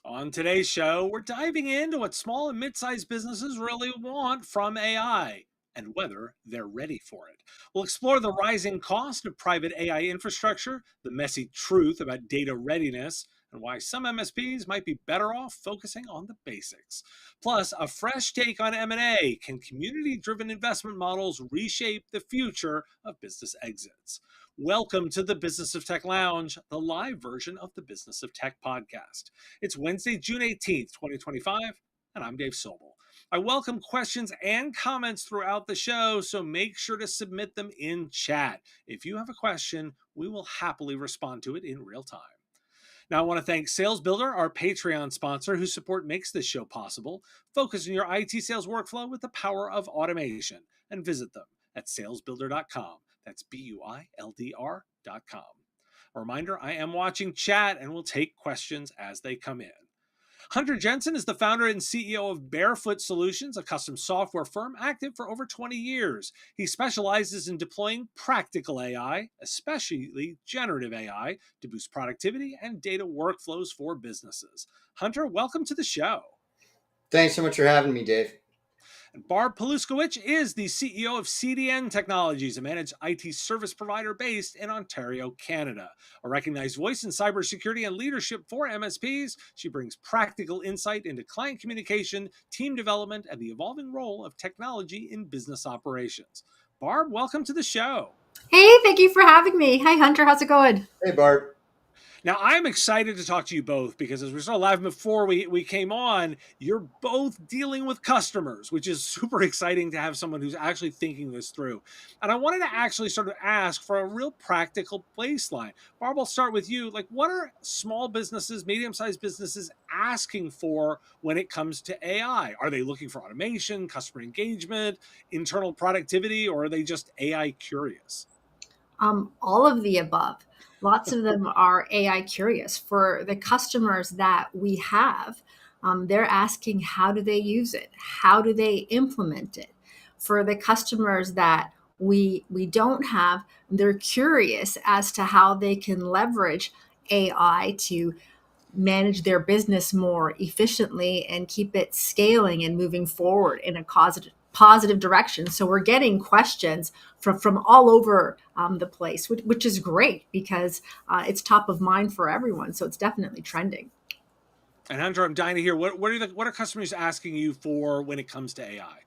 On today's show, we're diving into what small and mid-sized businesses really want from AI and whether they're ready for it. We'll explore the rising cost of private AI infrastructure, the messy truth about data readiness, and why some MSPs might be better off focusing on the basics. Plus, a fresh take on M&A. Can community-driven investment models reshape the future of business exits? Welcome to the Business of Tech Lounge, the live version of the Business of Tech podcast. It's Wednesday, June 18th, 2025, and I'm Dave Sobel. I welcome questions and comments throughout the show, so make sure to submit them in chat. If you have a question, we will happily respond to it in real time. Now, I want to thank Sales Builder, our Patreon sponsor, whose support makes this show possible. Focus on your IT sales workflow with the power of automation and visit them at salesbuilder.com. That's BUILDR.com. A reminder, I am watching chat and will take questions as they come in. Hunter Jensen is the founder and CEO of Barefoot Solutions, a custom software firm active for over 20 years. He specializes in deploying practical AI, especially generative AI, to boost productivity and data workflows for businesses. Hunter, welcome to the show. Thanks so much for having me, Dave. And Barb Paluszkiewicz is the CEO of CDN Technologies, a managed IT service provider based in Ontario, Canada. A recognized voice in cybersecurity and leadership for MSPs, she brings practical insight into client communication, team development, and the evolving role of technology in business operations. Barb, welcome to the show. Hey, thank you for having me. Hi, Hunter. How's it going? Hey, Barb. Now, I'm excited to talk to you both because as we saw live before we came on, you're both dealing with customers, which is super exciting to have someone who's actually thinking this through. And I wanted to actually sort of ask for a real practical baseline. Barb, I'll start with you. Like, what are small businesses, medium-sized businesses asking for when it comes to AI? Are they looking for automation, customer engagement, internal productivity, or are they just AI curious? All of the above. Lots of them are AI curious. For the customers that we have, they're asking, how do they use it? How do they implement it? For the customers that we don't have, they're curious as to how they can leverage AI to manage their business more efficiently and keep it scaling and moving forward in a positive direction. So we're getting questions from all over the place, which is great because it's top of mind for everyone. So it's definitely trending. And Hunter, I'm dying to hear what are customers asking you for when it comes to AI?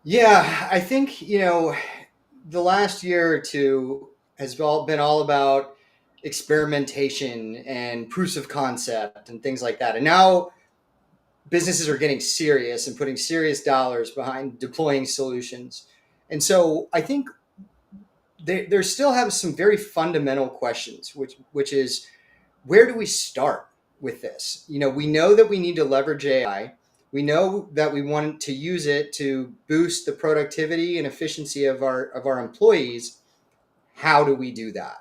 Yeah, I think the last year or two has been all about experimentation and proofs of concept and things like that. And now businesses are getting serious and putting serious dollars behind deploying solutions. And so I think they still have some very fundamental questions, which is, where do we start with this? We know that we need to leverage AI. We know that we want to use it to boost the productivity and efficiency of our employees. How do we do that?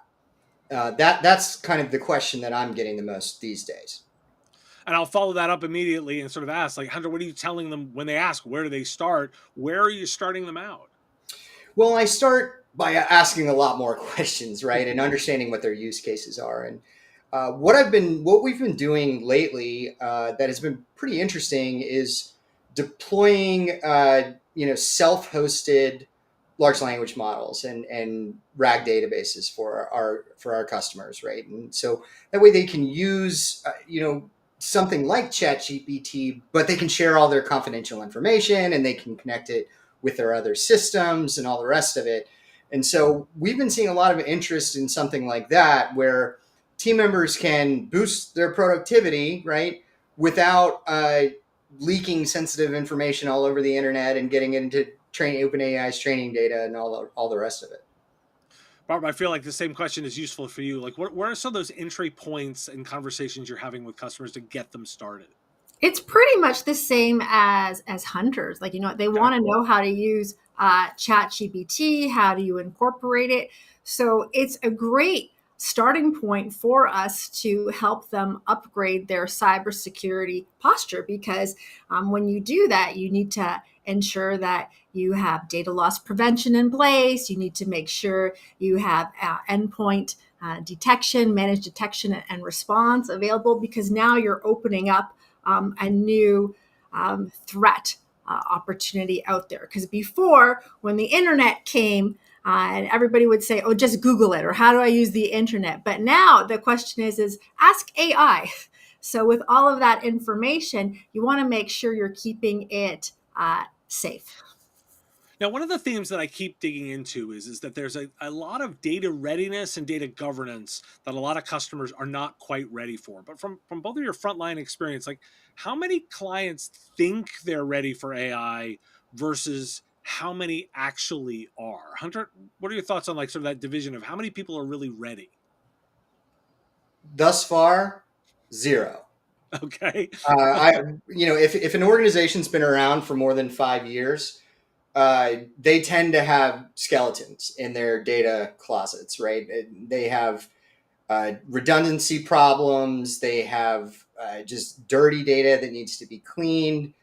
That's kind of the question that I'm getting the most these days. And I'll follow that up immediately and sort of ask, like, Hunter, what are you telling them when they ask, where do they start? Where are you starting them out? Well, I start by asking a lot more questions, right? And understanding what their use cases are. And what we've been doing lately that has been pretty interesting is deploying, self-hosted large language models and RAG databases for our customers, right? And so that way they can use, something like ChatGPT, but they can share all their confidential information and they can connect it with their other systems and all the rest of it. And so we've been seeing a lot of interest in something like that, where team members can boost their productivity, right, without leaking sensitive information all over the internet and getting it into OpenAI's training data and all the rest of it. Barb, I feel like the same question is useful for you. Like, what are some of those entry points and conversations you're having with customers to get them started? It's pretty much the same as hunters. Like, they want to know how to use ChatGPT. How do you incorporate it? So it's a great starting point for us to help them upgrade their cybersecurity posture, because when you do that, you need to ensure that you have data loss prevention in place. You need to make sure you have endpoint detection, managed detection and response available, because now you're opening up a new threat opportunity out there. Because before, when the internet came, and everybody would say, oh, just Google it, or how do I use the internet? But now the question is ask AI. So with all of that information, you want to make sure you're keeping it safe. Now, one of the themes that I keep digging into is that there's a lot of data readiness and data governance that a lot of customers are not quite ready for. But from both of your frontline experience, like how many clients think they're ready for AI versus how many actually are? Hunter, what are your thoughts on like sort of that division of how many people are really ready? Thus far, zero. Okay. If an organization's been around for more than 5 years, they tend to have skeletons in their data closets, right? They have redundancy problems. They have just dirty data that needs to be cleaned.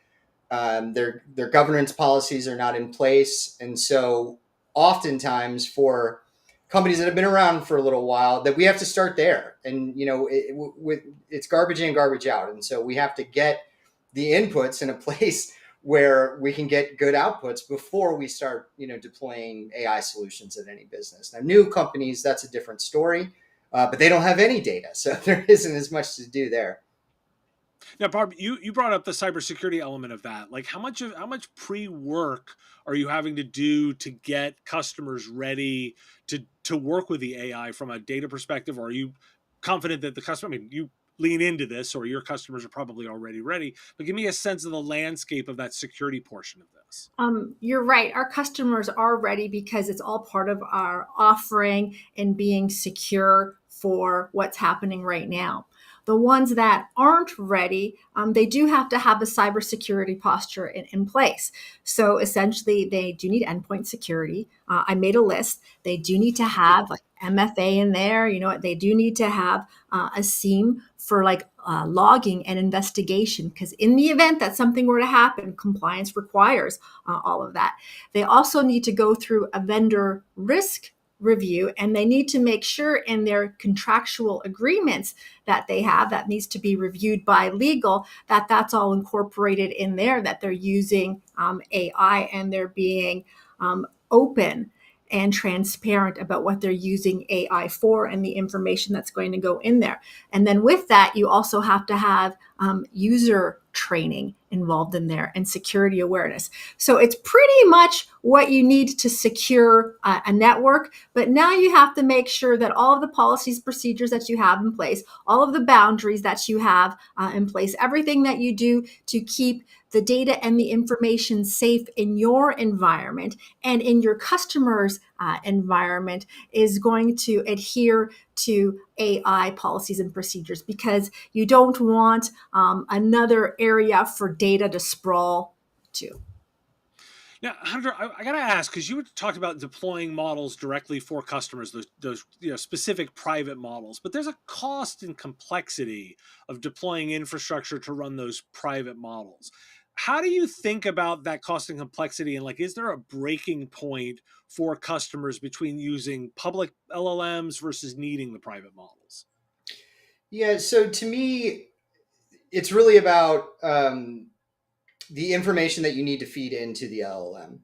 Their governance policies are not in place, and so oftentimes for companies that have been around for a little while, that we have to start there. And it's garbage in, garbage out, and so we have to get the inputs in a place where we can get good outputs before we start deploying AI solutions at any business. Now, new companies, that's a different story, but they don't have any data, so there isn't as much to do there. Now, Barb, you brought up the cybersecurity element of that. Like, how much pre-work are you having to do to get customers ready to work with the AI from a data perspective? Or are you confident that the customer? I mean, you lean into this, or your customers are probably already ready. But give me a sense of the landscape of that security portion of this. You're right. Our customers are ready because it's all part of our offering and being secure for what's happening right now. The ones that aren't ready, they do have to have a cybersecurity posture in place. So essentially, they do need endpoint security. I made a list. They do need to have like MFA in there. You know what? They do need to have a SIEM for like logging and investigation, because in the event that something were to happen, compliance requires all of that. They also need to go through a vendor risk review, and they need to make sure in their contractual agreements that they have, that needs to be reviewed by legal, that that's all incorporated in there, that they're using AI and they're being open and transparent about what they're using AI for and the information that's going to go in there. And then with that, you also have to have user training involved in there and security awareness. So it's pretty much what you need to secure a network. But now you have to make sure that all of the policies, procedures that you have in place, all of the boundaries that you have in place, everything that you do to keep the data and the information safe in your environment and in your customer's environment is going to adhere to AI policies and procedures, because you don't want another area for data to sprawl to. Now, Hunter, I got to ask, because you talked about deploying models directly for customers, those specific private models, but there's a cost and complexity of deploying infrastructure to run those private models. How do you think about that cost and complexity? And like, is there a breaking point for customers between using public LLMs versus needing the private models? Yeah, so to me, it's really about the information that you need to feed into the LLM.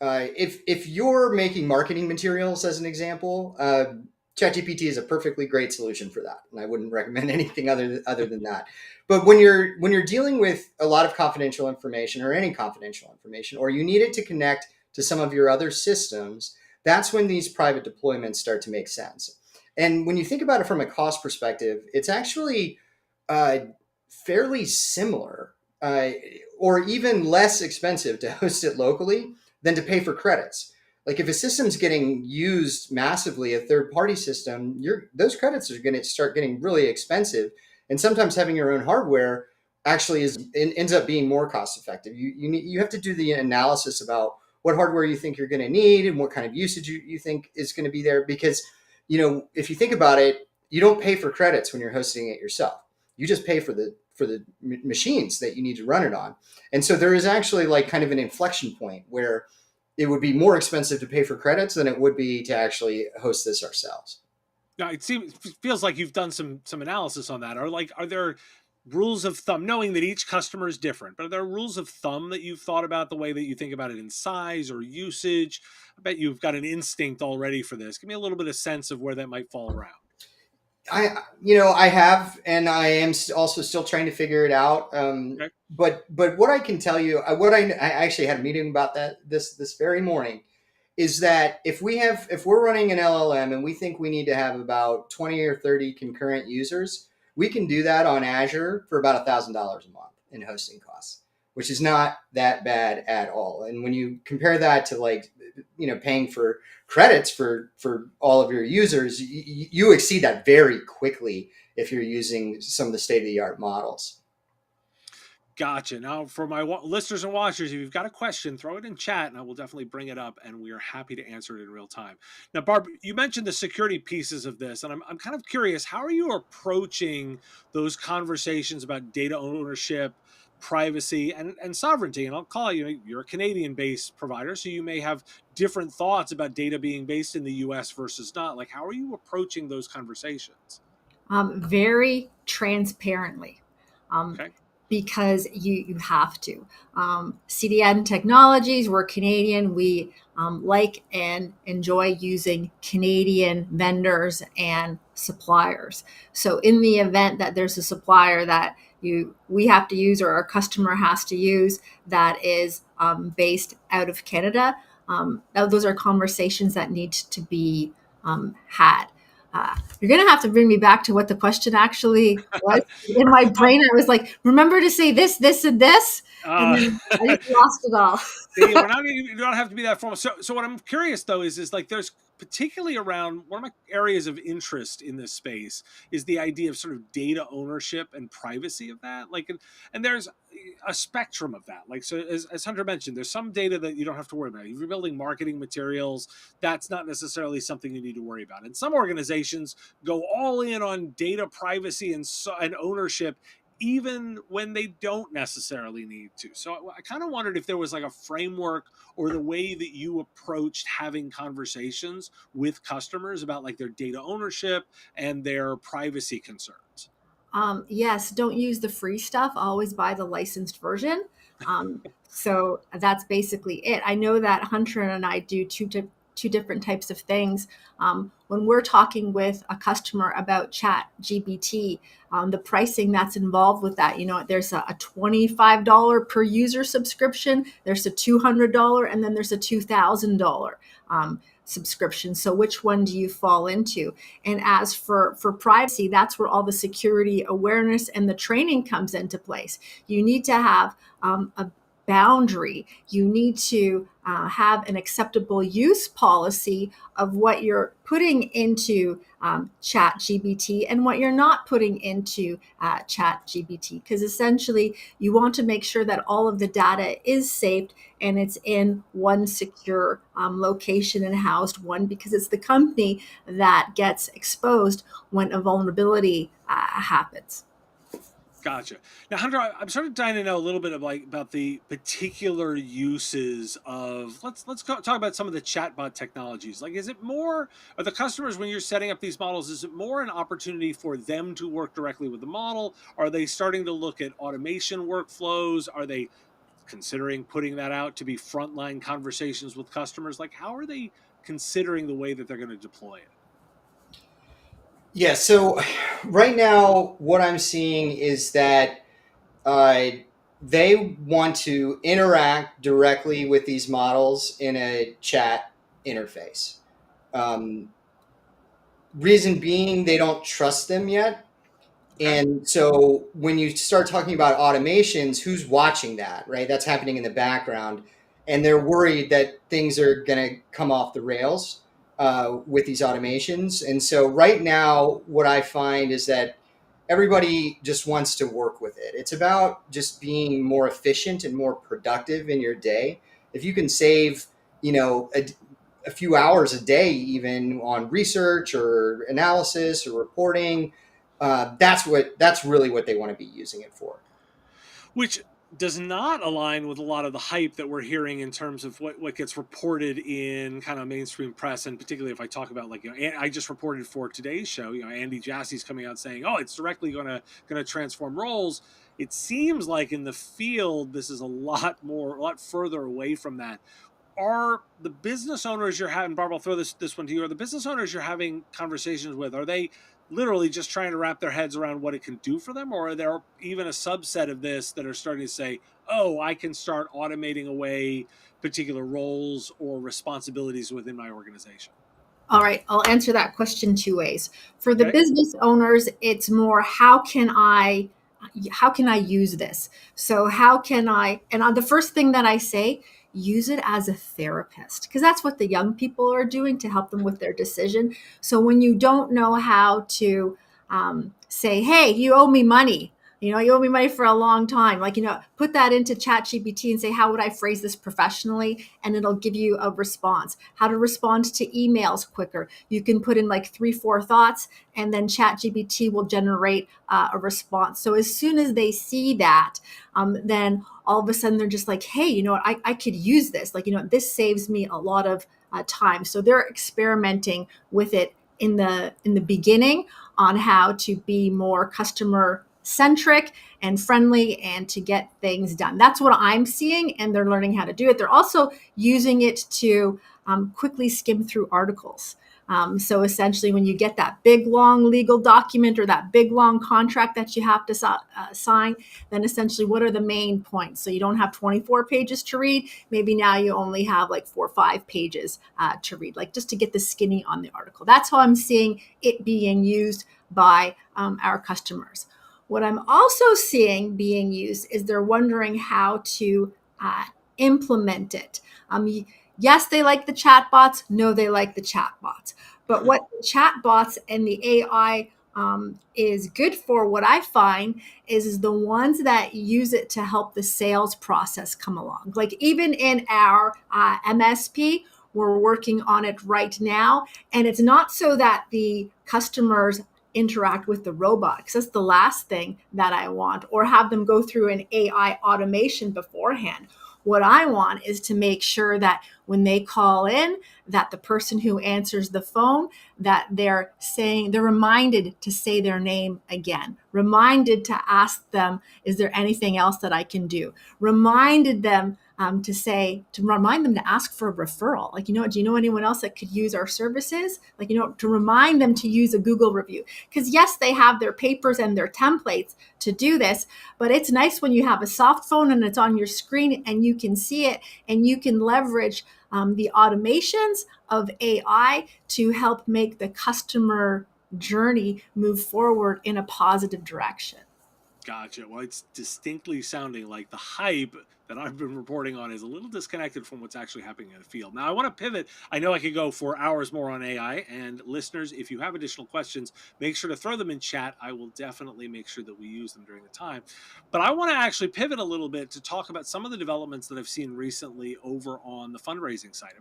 If you're making marketing materials, as an example, ChatGPT is a perfectly great solution for that, and I wouldn't recommend anything other than that. But when you're dealing with a lot of confidential information, or any confidential information, or you need it to connect to some of your other systems, that's when these private deployments start to make sense. And when you think about it from a cost perspective, it's actually fairly similar, or even less expensive to host it locally than to pay for credits. Like if a system's getting used massively, a third-party system, those credits are going to start getting really expensive. And sometimes having your own hardware actually ends up being more cost-effective. You have to do the analysis about what hardware you think you're going to need and what kind of usage you think is going to be there. Because, if you think about it, you don't pay for credits when you're hosting it yourself. You just pay for the machines that you need to run it on. And so there is actually like kind of an inflection point where it would be more expensive to pay for credits than it would be to actually host this ourselves. Now it feels like you've done some analysis on that. Are there rules of thumb, knowing that each customer is different, but are there rules of thumb that you've thought about the way that you think about it in size or usage? I bet you've got an instinct already for this. Give me a little bit of sense of where that might fall around. I have, and I am also still trying to figure it out. Okay. But what I can tell you, I actually had a meeting about that this very morning, is that if we're running an LLM and we think we need to have about 20 or 30 concurrent users, we can do that on Azure for about $1,000 a month in hosting costs, which is not that bad at all. And when you compare that to, like, paying for credits for all of your users, you exceed that very quickly if you're using some of the state of the art models. Gotcha. Now, for my listeners and watchers, if you've got a question, throw it in chat and I will definitely bring it up and we are happy to answer it in real time. Now, Barb, you mentioned the security pieces of this, and I'm kind of curious, how are you approaching those conversations about data ownership, privacy, and sovereignty? And I'll call you're a Canadian based provider, so you may have different thoughts about data being based in the US versus not. Like, how are you approaching those conversations? Very transparently. Um, Okay. because you have to. CDN Technologies, we're Canadian. We like and enjoy using Canadian vendors and suppliers. So in the event that there's a supplier that we have to use or our customer has to use that is based out of Canada, those are conversations that need to be had. You're going to have to bring me back to what the question actually was. In my brain, I was like, remember to say this, this, and this. And Uh, then I just lost it all. See, you don't have to be that formal. So what I'm curious though is like there's particularly around one of my areas of interest in this space is the idea of sort of data ownership and privacy of that. Like, and there's a spectrum of that. Like, so as Hunter mentioned, there's some data that you don't have to worry about. If you're building marketing materials, that's not necessarily something you need to worry about. And some organizations go all in on data privacy and ownership even when they don't necessarily need to. So I kind of wondered if there was like a framework or the way that you approached having conversations with customers about like their data ownership and their privacy concerns. Yes, don't use the free stuff. Always buy the licensed version. So that's basically it. I know that Hunter and I do two different types of things. When we're talking with a customer about Chat GBT, the pricing that's involved with that, there's a $25 per user subscription, there's a $200, and then there's a $2,000 subscription. So which one do you fall into? And as for privacy, that's where all the security awareness and the training comes into place. You need to have a boundary. You need to have an acceptable use policy of what you're putting into Chat GBT and what you're not putting into Chat GBT, because essentially you want to make sure that all of the data is saved and it's in one secure location and housed one, because it's the company that gets exposed when a vulnerability happens. Gotcha. Now, Hunter, I'm sort of dying to know a little bit of like about the particular uses of talk about some of the chatbot technologies. Like, is it more are the customers when you're setting up these models? Is it more an opportunity for them to work directly with the model? Are they starting to look at automation workflows? Are they considering putting that out to be frontline conversations with customers? Like, how are they considering the way that they're going to deploy it? Yeah, so right now, what I'm seeing is that uh, they want to interact directly with these models in a chat interface. Um, Reason being, they don't trust them yet. Okay. And so when you start talking about automations, who's watching that, right? That's happening in the background. And they're worried that things are going to come off the rails with these automations. And so right now, what I find is that everybody just wants to work with it. It's about just being more efficient and more productive in your day. If you can save, a few hours a day, even on research or analysis or reporting, that's really what they want to be using it for. Which does not align with a lot of the hype that we're hearing in terms of what gets reported in kind of mainstream press, and particularly if I talk about, like, I just reported for today's show, Andy Jassy's coming out saying, oh, it's directly gonna transform roles. It seems like in the field this is a lot further away from that. Are the business owners you're having, Barb, I'll throw this one to you, are the business owners you're having conversations with, are they literally just trying to wrap their heads around what it can do for them, or are there even a subset of this that are starting to say, oh, I can start automating away particular roles or responsibilities within my organization? All right, I'll answer that question two ways. For the Okay. business owners, it's more how can I use this? So how can I, and the first thing that I say, use it as a therapist, because that's what the young people are doing to help them with their decision. So when you don't know how to say, hey, you owe me money, you owe me money for a long time. Like, put that into ChatGPT and say, how would I phrase this professionally? And it'll give you a response. How to respond to emails quicker. You can put in like 3-4 thoughts, and then ChatGPT will generate a response. So as soon as they see that, then all of a sudden they're just like, hey, you know what? I could use this. Like, this saves me a lot of time. So they're experimenting with it in the beginning on how to be more customer centric and friendly and to get things done. That's what I'm seeing, and they're learning how to do it. They're also using it to quickly skim through articles. So essentially, when you get that big, long legal document or that big, long contract that you have to sign, then essentially, what are the main points? So you don't have 24 pages to read. Maybe now you only have like 4 or 5 pages to read, like just to get the skinny on the article. That's how I'm seeing it being used by our customers. What I'm also seeing being used is they're wondering how to implement it. Yes, they like the chatbots. No, they like the chatbots. But what the chatbots and the AI is good for, what I find is the ones that use it to help the sales process come along. Like even in our MSP, we're working on it right now. And it's not so that the customers interact with the robot, because that's the last thing that I want, or have them go through an AI automation beforehand. What I want is to make sure that when they call in, that the person who answers the phone, that they're reminded to say their name again, reminded to ask them, is there anything else that I can do? Reminded them to remind them to ask for a referral. Like, do you know anyone else that could use our services? Like, to remind them to use a Google review. Because yes, they have their papers and their templates to do this, but it's nice when you have a soft phone and it's on your screen and you can see it, and you can leverage the automations of AI to help make the customer journey move forward in a positive direction. Gotcha. Well, it's distinctly sounding like the hype that I've been reporting on is a little disconnected from what's actually happening in the field. Now, I want to pivot. I know I could go for hours more on AI, and listeners, if you have additional questions, make sure to throw them in chat. I will definitely make sure that we use them during the time. But I want to actually pivot a little bit to talk about some of the developments that I've seen recently over on the fundraising side.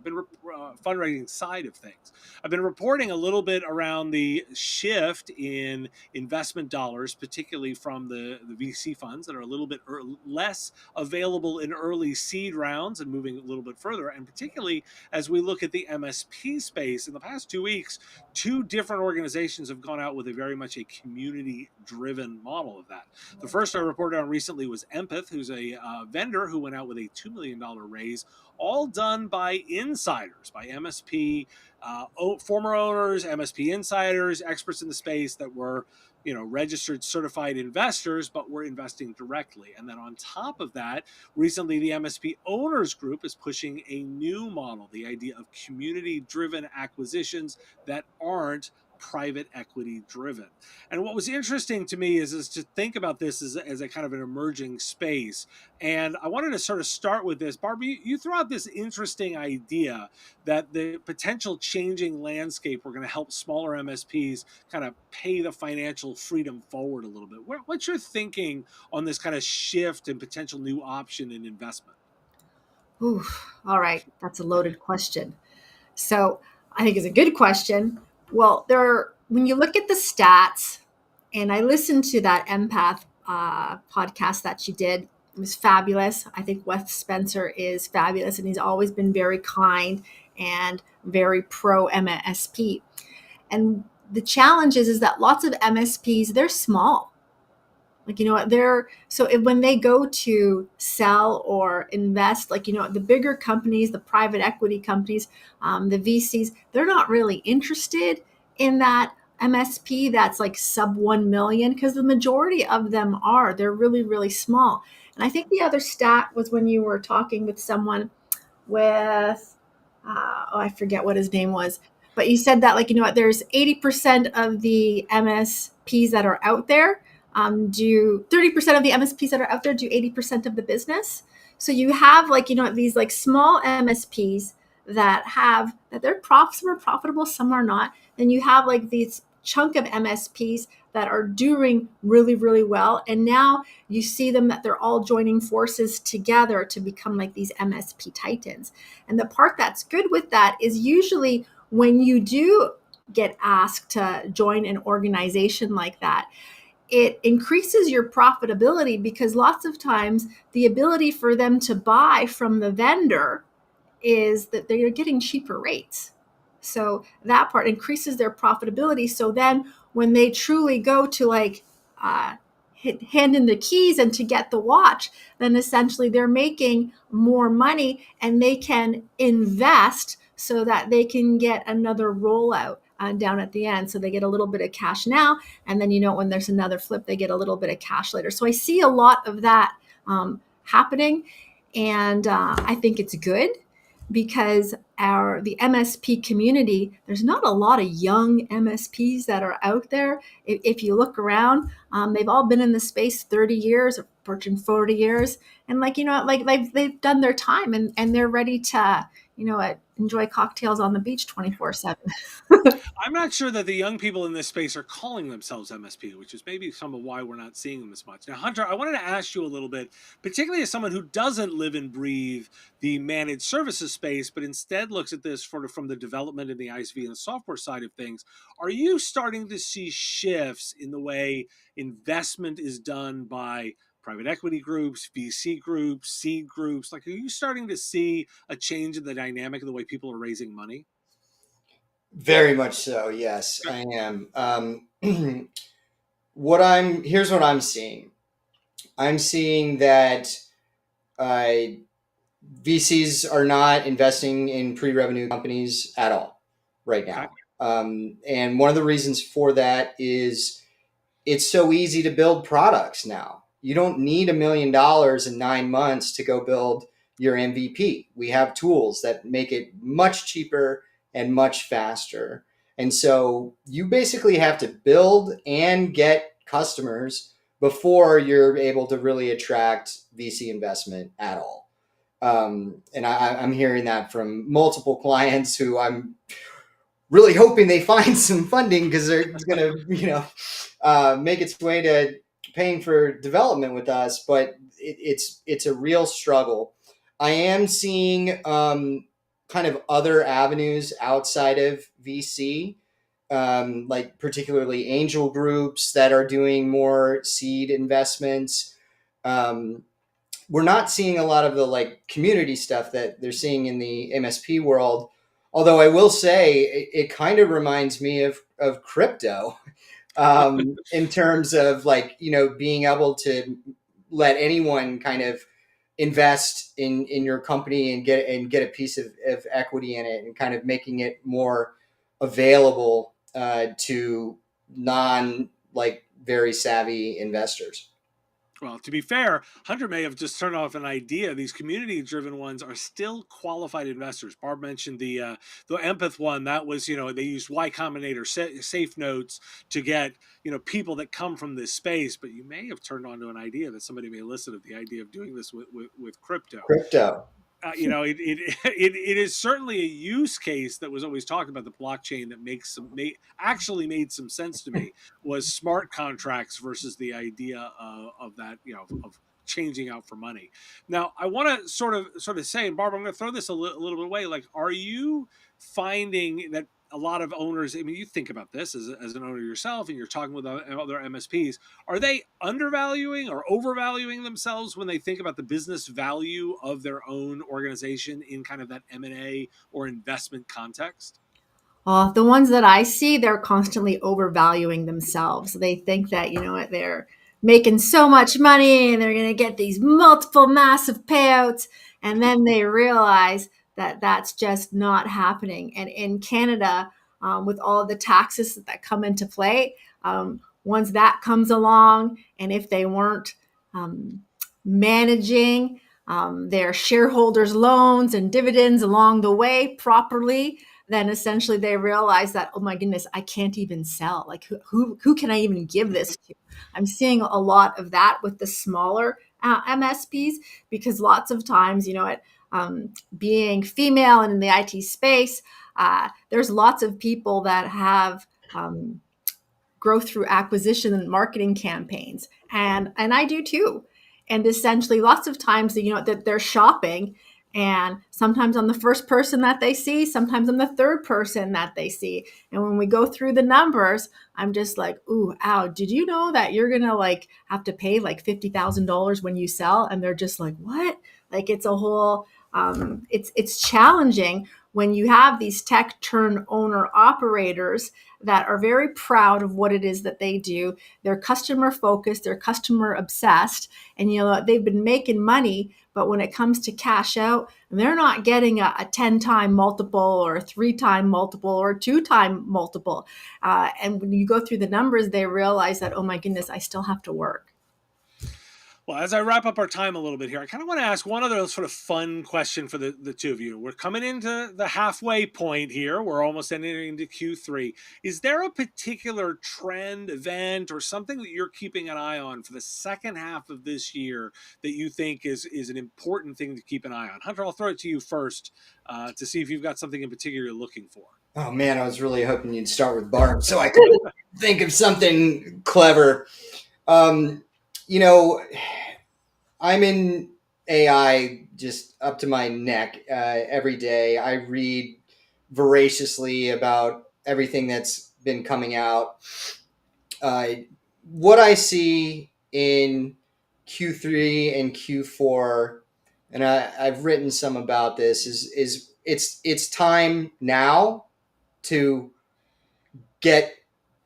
Fundraising side of things. I've been reporting a little bit around the shift in investment dollars, particularly from the VC funds that are a little bit less available in early seed rounds and moving a little bit further. And particularly as we look at the MSP space, in the past 2 weeks, 2 different organizations have gone out with a very much a community-driven model of that. The first I reported on recently was Empath, who's a vendor who went out with a $2 million raise, all done by insiders, by MSP, former owners, MSP insiders, experts in the space that were registered certified investors, but were investing directly. And then on top of that, recently the MSP owners group is pushing a new model, the idea of community-driven acquisitions that aren't private equity driven. And what was interesting to me is to think about this as a kind of an emerging space. And I wanted to sort of start with this. Barb, you threw out this interesting idea that the potential changing landscape were going to help smaller MSPs kind of pay the financial freedom forward a little bit. What's your thinking on this kind of shift and potential new option in investment? Ooh, all right, that's a loaded question. So I think it's a good question. Well, when you look at the stats, and I listened to that Empath podcast that you did, was fabulous. I think Wes Spencer is fabulous, and he's always been very kind and very pro MSP. And the challenge is that lots of MSPs, they're small. Like, you know what, when they go to sell or invest, like, you know, the bigger companies, the private equity companies, the VCs, they're not really interested in that MSP that's like sub 1 million, because the majority of them they're really, really small. And I think the other stat was when you were talking with someone with, I forget what his name was, but you said that, like, you know what, there's 80% of the MSPs that are out there do 30% of the MSPs that are out there do 80% of the business. So you have, like, you know, these like small MSPs that some are profitable, some are not. Then you have like these chunk of MSPs that are doing really, really well. And now you see them that they're all joining forces together to become like these MSP titans. And the part that's good with that is usually when you do get asked to join an organization like that, it increases your profitability, because lots of times the ability for them to buy from the vendor is that they're getting cheaper rates. So that part increases their profitability. So then when they truly go to like hand in the keys and to get the watch, then essentially they're making more money and they can invest so that they can get another rollout down at the end. So they get a little bit of cash now, and then, you know, when there's another flip, they get a little bit of cash later. So I see a lot of that happening, and I think it's good, because the MSP community, there's not a lot of young MSPs that are out there. If you look around, they've all been in the space 30 years, approaching 40 years. And like, you know, like they've done their time, and they're ready to, you know, enjoy cocktails on the beach 24/7. I'm not sure that the young people in this space are calling themselves MSP, which is maybe some of why we're not seeing them as much. Now, Hunter, I wanted to ask you a little bit, particularly as someone who doesn't live and breathe the managed services space, but instead looks at this sort of from the development in the ISV and the software side of things. Are you starting to see shifts in the way investment is done by private equity groups, VC groups, seed groups? Like, are you starting to see a change in the dynamic of the way people are raising money? Very much so. Yes, I am. Here's what I'm seeing. I'm seeing that uh, VCs are not investing in pre-revenue companies at all right Okay. now. And one of the reasons for that is it's so easy to build products now. You don't need $1 million in 9 months to go build your MVP. We have tools that make it much cheaper and much faster. And so you basically have to build and get customers before you're able to really attract VC investment at all. And I'm hearing that from multiple clients who I'm really hoping they find some funding, because they're going to, make its way to paying for development with us. But it's a real struggle. I am seeing kind of other avenues outside of VC, like particularly angel groups that are doing more seed investments. Um, we're not seeing a lot of the like community stuff that they're seeing in the MSP world. Although I will say it kind of reminds me of crypto, in terms of like, being able to let anyone kind of invest in your company and get a piece of equity in it, and kind of making it more available to non like very savvy investors. Well, to be fair, Hunter may have just turned off an idea. These community-driven ones are still qualified investors. Barb mentioned the Empath one. That was, they used Y Combinator safe notes to get, people that come from this space. But you may have turned on to an idea that somebody may listen to the idea of doing this with crypto. Crypto. It is certainly a use case that was always talked about, the blockchain, that actually made some sense to me, was smart contracts versus the idea of that, of changing out for money. Now, I want to sort of say, and Barbara, I'm going to throw this a little bit away. Like, are you finding that a lot of owners, I mean, you think about this as an owner yourself, and you're talking with other MSPs. Are they undervaluing or overvaluing themselves when they think about the business value of their own organization in kind of that M&A or investment context? The ones that I see, they're constantly overvaluing themselves. They think that, you know what, they're making so much money and they're going to get these multiple massive payouts. And then they realize that that's just not happening. And in Canada, with all of the taxes that come into play, once that comes along, and if they weren't um, managing their shareholders' loans and dividends along the way properly, then essentially they realize that, oh my goodness, I can't even sell. Like who can I even give this to? I'm seeing a lot of that with the smaller MSPs, because lots of times, you know, being female and in the IT space, there's lots of people that have growth through acquisition and marketing campaigns, and I do too. And essentially, lots of times, you know, that they're shopping, and sometimes I'm the first person that they see, sometimes I'm the third person that they see. And when we go through the numbers, I'm just like, ooh, ow, did you know that you're gonna like have to pay like $50,000 when you sell? And they're just like, what? Like it's a whole it's challenging when you have these tech turn owner operators that are very proud of what it is that they do. They're customer focused, they're customer obsessed, and you know they've been making money, but when it comes to cash out, they're not getting a 10-time multiple or a 3-time multiple or a 2-time multiple. And when you go through the numbers, they realize that, oh my goodness, I still have to work. Well, as I wrap up our time a little bit here, I kind of want to ask one other sort of fun question for the two of you. We're coming into the halfway point here. We're almost entering into Q3. Is there a particular trend, event, or something that you're keeping an eye on for the second half of this year that you think is an important thing to keep an eye on? Hunter, I'll throw it to you first to see if you've got something in particular you're looking for. Oh man, I was really hoping you'd start with Barb so I could think of something clever. Um, you know, I'm in AI just up to my neck every day. I read voraciously about everything that's been coming out. Uh, what I see in Q3 and Q4, and I've written some about this, is it's time now to get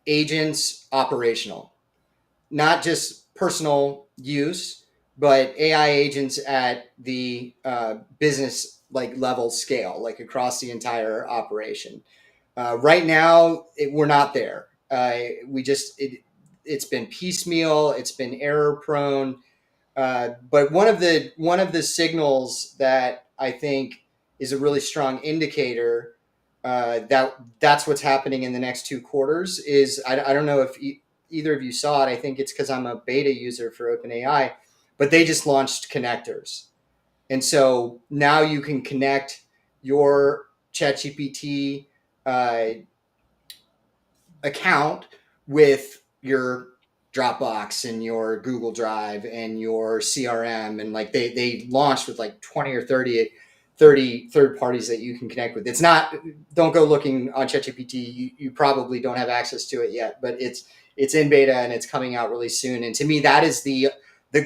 agents operational, not just personal use, but AI agents at the business like level scale, like across the entire operation. Right now, we're not there. It's been piecemeal. It's been error prone. But one of the signals that I think is a really strong indicator that's what's happening in the next 2 quarters is I don't know if either of you saw it. I think it's because I'm a beta user for OpenAI, but they just launched connectors, and so now you can connect your ChatGPT uh, account with your Dropbox and your Google Drive and your CRM. And like they launched with like 20 or 30 third parties that you can connect with. It's not, don't go looking on ChatGPT. You probably don't have access to it yet, but it's in beta and it's coming out really soon. And to me, that is the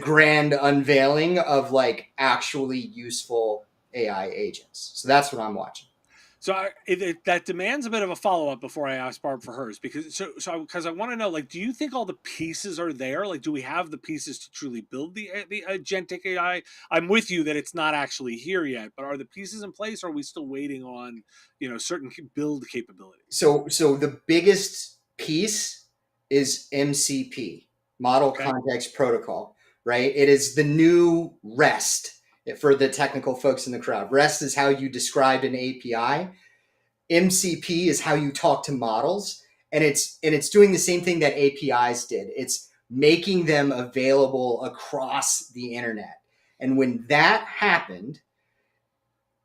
grand unveiling of like actually useful AI agents. So that's what I'm watching. So that demands a bit of a follow up before I ask Barb for hers, because I want to know, like, do you think all the pieces are there? Like, do we have the pieces to truly build the agentic AI? I'm with you that it's not actually here yet, but are the pieces in place? Or are we still waiting on certain build capabilities? So the biggest piece is MCP, Model Okay. Context Protocol, right? It is the new REST for the technical folks in the crowd. REST is how you describe an API. MCP is how you talk to models, and it's doing the same thing that APIs did. It's making them available across the internet. And when that happened,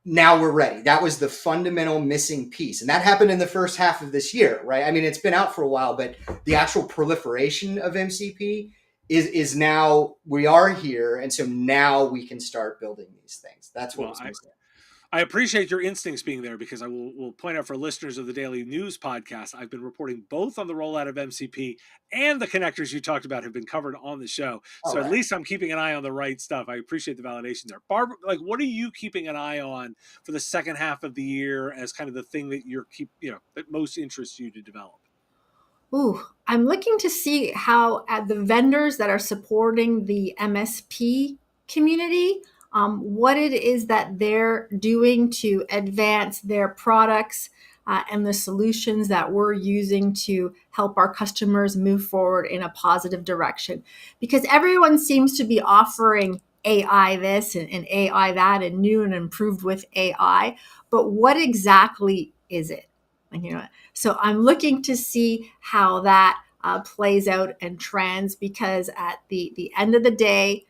now we're ready. That was the fundamental missing piece. And that happened in the first half of this year, right? I mean, it's been out for a while, but the actual proliferation of MCP is now we are here. And so now we can start building these things. That's what was missing. I appreciate your instincts being there, because I will point out for listeners of the Daily News podcast, I've been reporting both on the rollout of MCP, and the connectors you talked about have been covered on the show. All So at right. least I'm keeping an eye on the right stuff. I appreciate the validation there. Barb, like, what are you keeping an eye on for the second half of the year as kind of the thing that that most interests you to develop? Ooh, I'm looking to see how the vendors that are supporting the MSP community, what it is that they're doing to advance their products and the solutions that we're using to help our customers move forward in a positive direction. Because everyone seems to be offering AI this and AI that, and new and improved with AI. But what exactly is it? So I'm looking to see how that plays out and trends, because at the end of the day,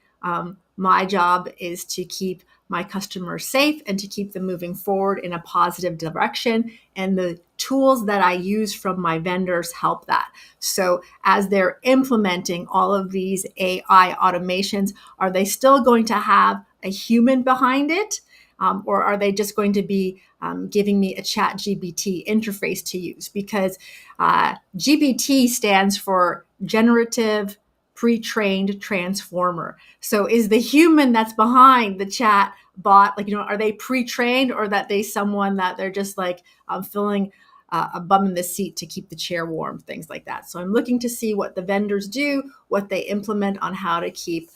my job is to keep my customers safe and to keep them moving forward in a positive direction. And the tools that I use from my vendors help that. So as they're implementing all of these AI automations, are they still going to have a human behind it? Or are they just going to be giving me a chat GBT interface to use? Because GBT stands for generative pre-trained transformer. So is the human that's behind the chat bot, are they pre-trained, or that they someone that they're just filling a bum in the seat to keep the chair warm, things like that. So I'm looking to see what the vendors do, what they implement on how to keep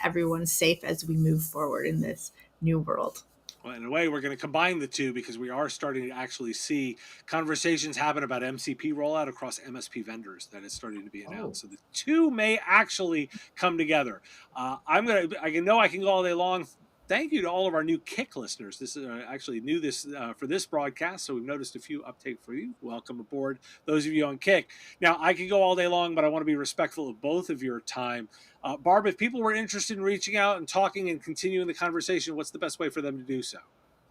everyone safe as we move forward in this new world. Well, in a way, we're going to combine the two, because we are starting to actually see conversations happen about MCP rollout across MSP vendors that is starting to be announced. So the two may actually come together. I know I can go all day long. Thank you to all of our new Kick listeners. This is actually new for this broadcast, so we've noticed a few uptake for you. Welcome aboard, those of you on Kick. Now, I could go all day long, but I want to be respectful of both of your time. Barb, if people were interested in reaching out and talking and continuing the conversation, what's the best way for them to do so?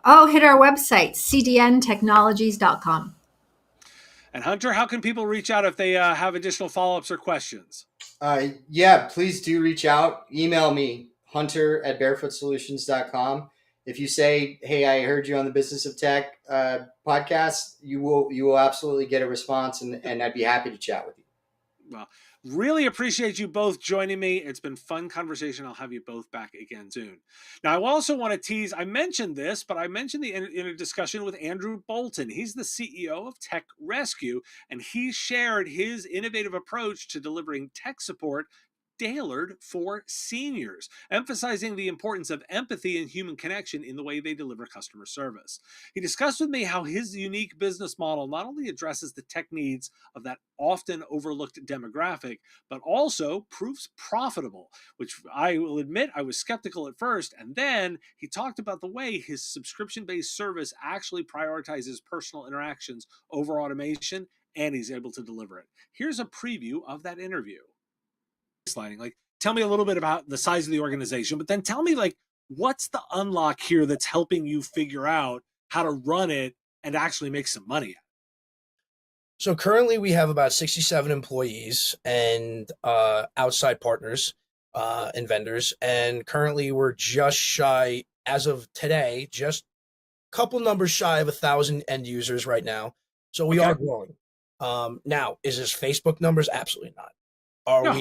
Oh, hit our website, cdntechnologies.com. And Hunter, how can people reach out if they have additional follow-ups or questions? Yeah, please do reach out. Email me, hunter@barefootsolutions.com. If you say, hey, I heard you on the Business of Tech podcast, you will absolutely get a response, and I'd be happy to chat with you. Well, really appreciate you both joining me. It's been fun conversation. I'll have you both back again soon. Now, I also want to tease, I mentioned this, but I mentioned in a discussion with Andrew Bolton. He's the CEO of Tech Rescue, and he shared his innovative approach to delivering tech support tailored for seniors, emphasizing the importance of empathy and human connection in the way they deliver customer service. He discussed with me how his unique business model not only addresses the tech needs of that often overlooked demographic, but also proves profitable, which I will admit I was skeptical at first. And then he talked about the way his subscription-based service actually prioritizes personal interactions over automation, and he's able to deliver it. Here's a preview of that interview. Tell me a little bit about the size of the organization, but then tell me, what's the unlock here that's helping you figure out how to run it and actually make some money? So currently we have about 67 employees and outside partners and vendors. And currently we're just shy, as of today, just a couple numbers shy of 1,000 end users right now. So we are growing. Now, is this Facebook numbers? Absolutely not.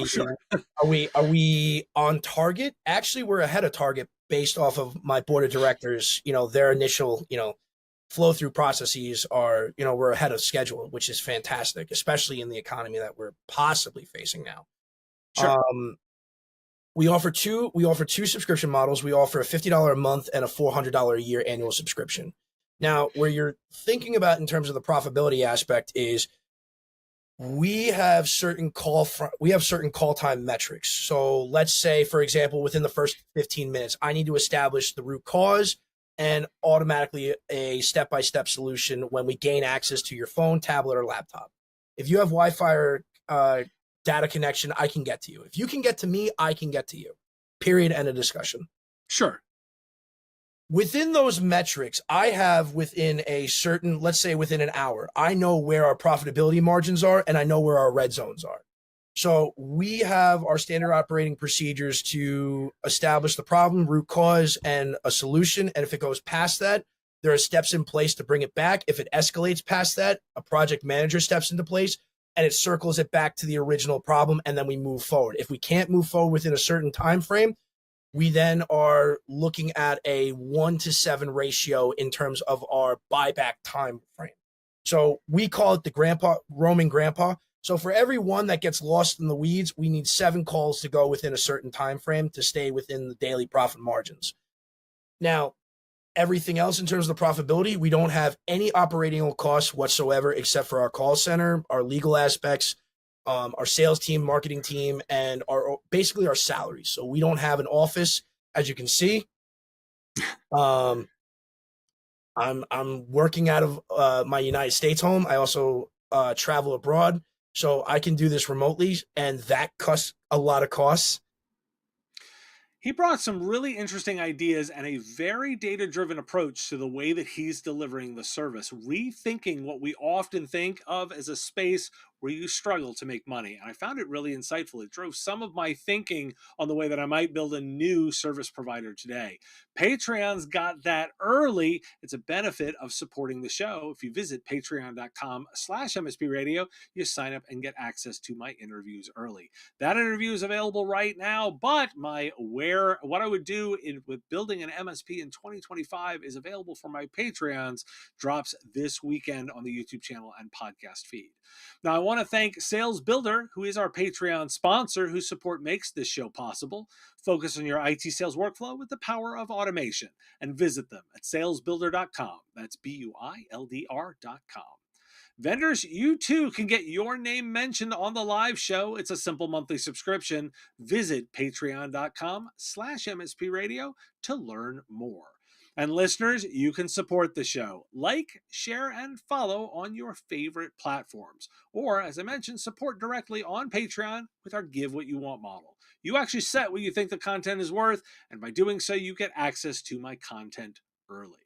Sure. Are we on target? Actually, we're ahead of target based off of my board of directors. Their initial, flow through processes are, we're ahead of schedule, which is fantastic, especially in the economy that we're possibly facing now. Sure. We offer two subscription models. We offer a $50 a month and a $400 a year annual subscription. Now, where you're thinking about in terms of the profitability aspect is we have certain call time metrics. So let's say, for example, within the first 15 minutes, I need to establish the root cause and automatically a step-by-step solution when we gain access to your phone, tablet, or laptop. If you have Wi-Fi or data connection, I can get to you. If you can get to me, I can get to you. Period. End of discussion. Sure. Within those metrics, I have within a certain, let's say within an hour, I know where our profitability margins are and I know where our red zones are. So we have our standard operating procedures to establish the problem, root cause, and a solution. And if it goes past that, There are steps in place to bring it back. If it escalates past that, a project manager steps into place and it circles it back to the original problem, and then we move forward. If we can't move forward within a certain time frame, we then are looking at a 1-to-7 ratio in terms of our buyback time frame. So we call it the roaming grandpa. So for every one that gets lost in the weeds, we need 7 calls to go within a certain time frame to stay within the daily profit margins. Now, everything else in terms of the profitability, we don't have any operating costs whatsoever except for our call center, our legal aspects, our sales team, marketing team, and basically our salaries. So we don't have an office, as you can see. I'm working out of my United States home. I also travel abroad, so I can do this remotely, and that costs a lot of costs. He brought some really interesting ideas and a very data-driven approach to the way that he's delivering the service, rethinking what we often think of as a space where you struggle to make money. And I found it really insightful. It drove some of my thinking on the way that I might build a new service provider today. Patreon's got that early. It's a benefit of supporting the show. If you visit patreon.com/MSP Radio, you sign up and get access to my interviews early. That interview is available right now, but what I would do with building an MSP in 2025 is available for my Patreons, drops this weekend on the YouTube channel and podcast feed. Now, I want to thank Sales Builder, who is our Patreon sponsor, whose support makes this show possible. Focus on your IT sales workflow with the power of automation and visit them at salesbuilder.com. That's BUILDR.com. Vendors, you too can get your name mentioned on the live show. It's a simple monthly subscription. Visit patreon.com/MSP Radio to learn more. And listeners, you can support the show. Like, share, and follow on your favorite platforms. Or, as I mentioned, support directly on Patreon with our Give What You Want model. You actually set what you think the content is worth, and by doing so, you get access to my content early.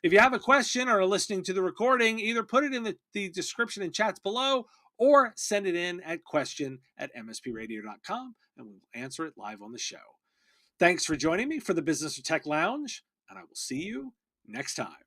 If you have a question or are listening to the recording, either put it in the description and chats below, or send it in at question@mspradio.com, and we'll answer it live on the show. Thanks for joining me for the Business of Tech Lounge, and I will see you next time.